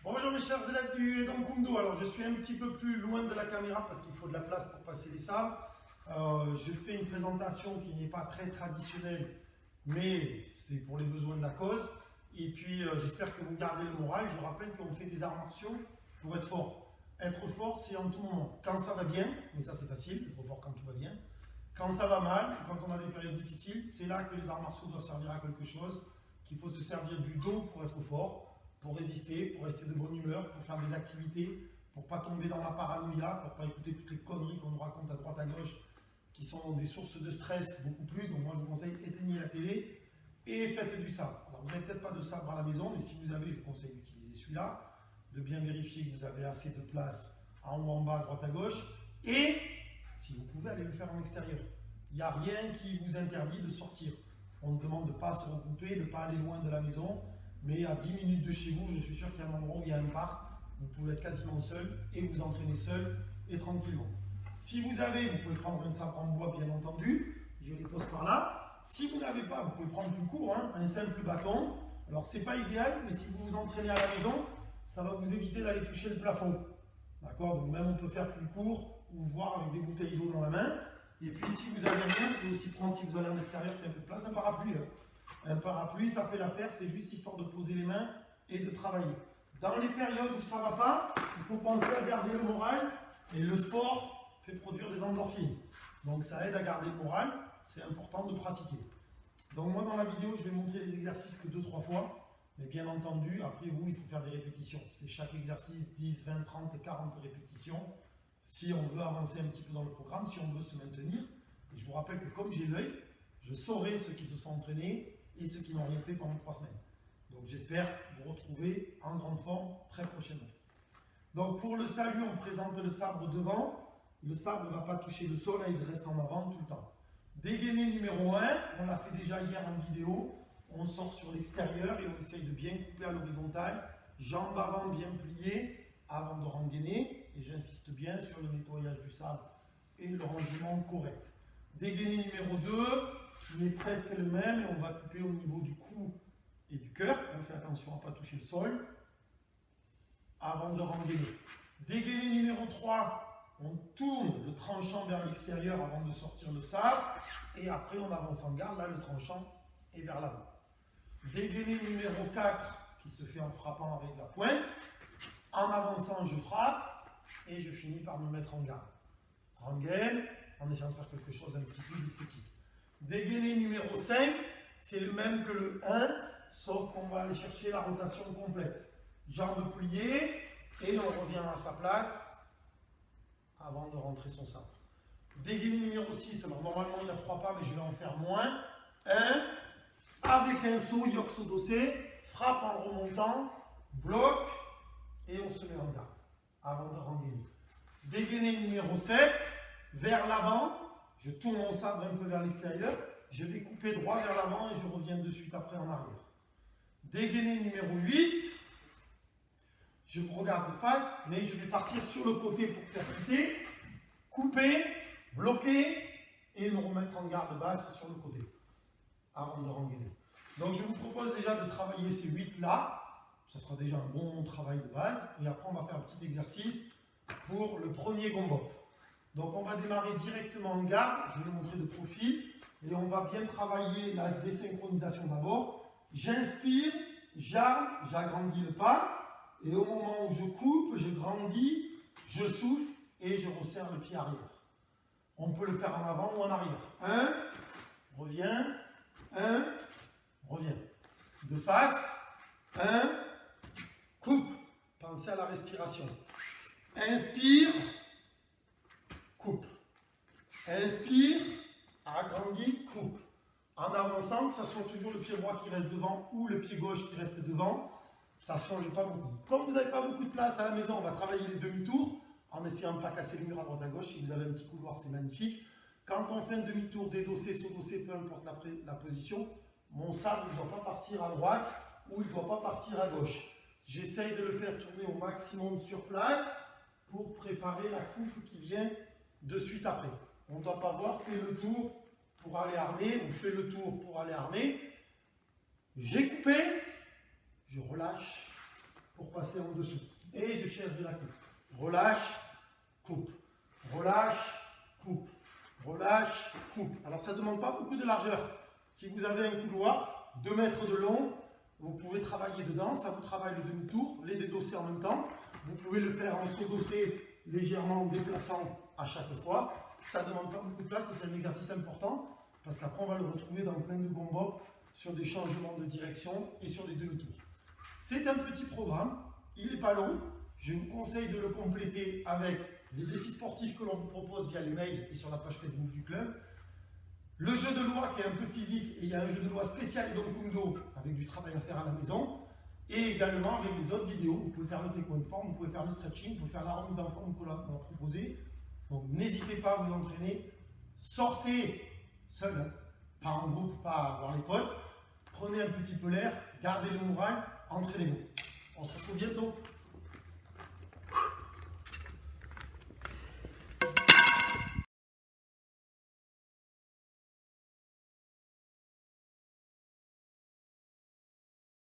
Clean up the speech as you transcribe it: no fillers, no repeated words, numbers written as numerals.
Bonjour mes chers élèves du Edankundo. Alors je suis un petit peu plus loin de la caméra parce qu'il faut de la place pour passer les sabres. Je fais une présentation qui n'est pas très traditionnelle, mais c'est pour les besoins de la cause. Et puis j'espère que vous gardez le moral. Je rappelle qu'on fait des arts martiaux pour être fort. Être fort, c'est en tout moment. Quand ça va bien, mais ça c'est facile, être fort quand tout va bien. Quand ça va mal, quand on a des périodes difficiles, c'est là que les arts martiaux doivent servir à quelque chose, qu'il faut se servir du dos pour être fort, pour résister, pour rester de bonne humeur, pour faire des activités, pour ne pas tomber dans la paranoïa, pour ne pas écouter toutes les conneries qu'on nous raconte à droite à gauche, qui sont des sources de stress beaucoup plus. Donc moi je vous conseille, éteignez la télé et faites du sabre. Alors vous n'avez peut-être pas de sabre à la maison, mais si vous avez, je vous conseille d'utiliser celui-là, de bien vérifier que vous avez assez de place en haut, en bas, à droite à gauche, et si vous pouvez aller le faire en extérieur. Il n'y a rien qui vous interdit de sortir. On ne demande de ne pas se regrouper, de ne pas aller loin de la maison, mais à 10 minutes de chez vous, je suis sûr qu'il y a un endroit où il y a un parc, vous pouvez être quasiment seul et vous entraîner seul et tranquillement. Si vous avez, vous pouvez prendre un sabre en bois bien entendu, je les pose par là. Si vous n'avez pas, vous pouvez prendre plus court, un simple bâton. Alors c'est pas idéal, mais si vous vous entraînez à la maison, ça va vous éviter d'aller toucher le plafond. D'accord? Donc même on peut faire plus court ou voir avec des bouteilles d'eau dans la main. Et puis si vous n'avez rien, vous pouvez aussi prendre, si vous allez en extérieur, qu'il y a un peu de place, un parapluie. Un parapluie, ça fait l'affaire, c'est juste histoire de poser les mains et de travailler. Dans les périodes où ça ne va pas, il faut penser à garder le moral, et le sport fait produire des endorphines. Donc ça aide à garder le moral, c'est important de pratiquer. Donc moi dans la vidéo, je vais montrer les exercices que 2-3 fois, mais bien entendu, après vous, il faut faire des répétitions. C'est chaque exercice 10, 20, 30 et 40 répétitions, si on veut avancer un petit peu dans le programme, si on veut se maintenir. Et je vous rappelle que comme j'ai l'œil, je saurai ceux qui se sont entraînés et ceux qui n'ont rien fait pendant 3 semaines. Donc j'espère vous retrouver en grande forme très prochainement. Donc pour le salut, on présente le sabre devant. Le sabre ne va pas toucher le sol, il reste en avant tout le temps. Dégainer numéro 1, on l'a fait déjà hier en vidéo. On sort sur l'extérieur et on essaye de bien couper à l'horizontale. Jambes avant bien pliées avant de rengainer. Et j'insiste bien sur le nettoyage du sabre et le rangement correct. Dégainer numéro 2, il est presque le même et on va couper au niveau du cou et du cœur. On fait attention à ne pas toucher le sol avant de rengainer. Dégainer numéro 3, on tourne le tranchant vers l'extérieur avant de sortir le sabre et après on avance en garde, là le tranchant est vers l'avant. Dégainer numéro 4 qui se fait en frappant avec la pointe. En avançant, je frappe et je finis par me mettre en garde. Rengaine en essayant de faire quelque chose un petit peu esthétique. Dégainer numéro 5, c'est le même que le 1, sauf qu'on va aller chercher la rotation complète. Jambes pliées et on revient à sa place avant de rentrer son sabre. Dégainer numéro 6, alors normalement il y a 3 pas, mais je vais en faire moins. 1, avec un saut, yoxodosé, frappe en remontant, bloc, et on se met en garde avant de rengainer. Dégainer numéro 7, vers l'avant, je tourne mon sabre un peu vers l'extérieur, je vais couper droit vers l'avant et je reviens de suite après en arrière. Dégainer numéro 8, je me regarde de face, mais je vais partir sur le côté pour percuter, couper, bloquer et me remettre en garde basse sur le côté avant de rengainer. Donc je vous propose déjà de travailler ces 8 là. Ça sera déjà un bon travail de base. Et après, on va faire un petit exercice pour le premier gombop. Donc, on va démarrer directement en garde. Je vais le montrer de profil. Et on va bien travailler la désynchronisation d'abord. J'inspire, j'arme, j'agrandis le pas. Et au moment où je coupe, je grandis, je souffle et je resserre le pied arrière. On peut le faire en avant ou en arrière. 1, reviens. 1, reviens. De face. 1, coupe. Pensez à la respiration. Inspire, coupe. Inspire, agrandis, coupe. En avançant, que ce soit toujours le pied droit qui reste devant ou le pied gauche qui reste devant, ça ne change pas beaucoup. Comme vous n'avez pas beaucoup de place à la maison, on va travailler les demi-tours en essayant de ne pas casser le mur à droite à gauche. Si vous avez un petit couloir, c'est magnifique. Quand on fait un demi-tour, dédossé, saudossé, peu importe la position, mon sabre ne doit pas partir à droite ou il ne doit pas partir à gauche. J'essaye de le faire tourner au maximum sur place pour préparer la coupe qui vient de suite après. On ne doit pas voir fait le tour pour aller armer ou fait le tour pour aller armer. J'ai coupé, je relâche pour passer en dessous. Et je cherche de la coupe. Relâche, coupe. Relâche, coupe. Relâche, coupe. Alors ça ne demande pas beaucoup de largeur. Si vous avez un couloir, 2 mètres de long, vous pouvez travailler dedans. Ça vous travaille le demi-tour, les dédosser en même temps. Vous pouvez le faire en se dossé légèrement en déplaçant à chaque fois. Ça ne demande pas beaucoup de place et c'est un exercice important parce qu'après on va le retrouver dans plein de gombos sur des changements de direction et sur des demi-tours. C'est un petit programme, il n'est pas long. Je vous conseille de le compléter avec les défis sportifs que l'on vous propose via les mails et sur la page Facebook du club. Le jeu de loi qui est un peu physique et il y a un jeu de loi spécial et donc Kundo avec du travail à faire à la maison. Et également avec les autres vidéos, vous pouvez faire le taekwondo forme, vous pouvez faire le stretching, vous pouvez faire la remise en forme qu'on a proposée. Donc n'hésitez pas à vous entraîner. Sortez seul, pas en groupe, pas à voir les potes. Prenez un petit peu l'air, gardez le moral, entraînez-vous. On se retrouve bientôt.